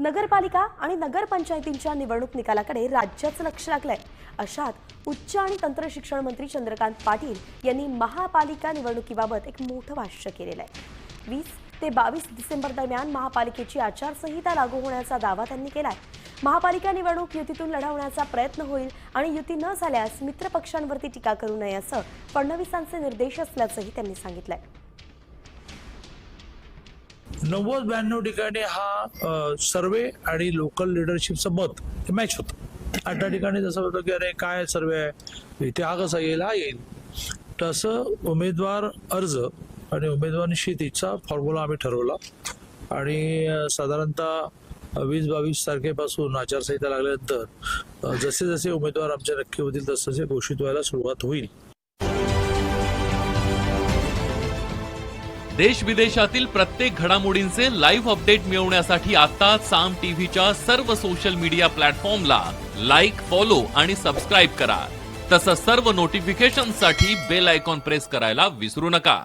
नगरपालिका आणि नगरपंचायतींच्या निवडणूक निकालाकडे राज्याचं लक्ष लागलंय। अशात उच्च आणि तंत्र शिक्षण मंत्री चंद्रकांत पाटील यांनी महापालिका निवडणुकीबाबत एक मोठं भाष्य केलेलं आहे। 20 ते 22 डिसेंबर दरम्यान महापालिकेची आचारसंहिता लागू होण्याचा दावा त्यांनी केलाय। महापालिका निवडणूक युतीतून लढवण्याचा प्रयत्न होईल आणि युती न झाल्यास मित्र पक्षांवरती टीका करू नये असं फडणवीसांचे निर्देश असल्याचंही त्यांनी सांगितलंय। 90-92 ठिकाणी हा सर्वे आणि लोकल लिडरशिपचं मत मॅच होतं। 8 ठिकाणी जसं होतं की अरे काय सर्वे आहे, इथे हा कसा येईल, हा येईल, तसं उमेदवार अर्ज आणि उमेदवार निश्चितीचा फॉर्म्युला आम्ही ठरवला आणि साधारणतः 20-22 तारखेपासून आचारसंहिता लागल्यानंतर जसे जसे उमेदवार आमचे नक्की होतील तसे घोषित व्हायला सुरुवात होईल। देश विदेशातील प्रत्येक घडामोडींचे लाईव्ह अपडेट मिळवण्यासाठी आता साम टीव्हीच्या सर्व सोशल मीडिया प्लॅटफॉर्मला लाईक, फॉलो आणि सबस्क्राईब करा। तसंच सर्व नोटिफिकेशनसाठी बेल आयकॉन प्रेस करायला विसरू नका।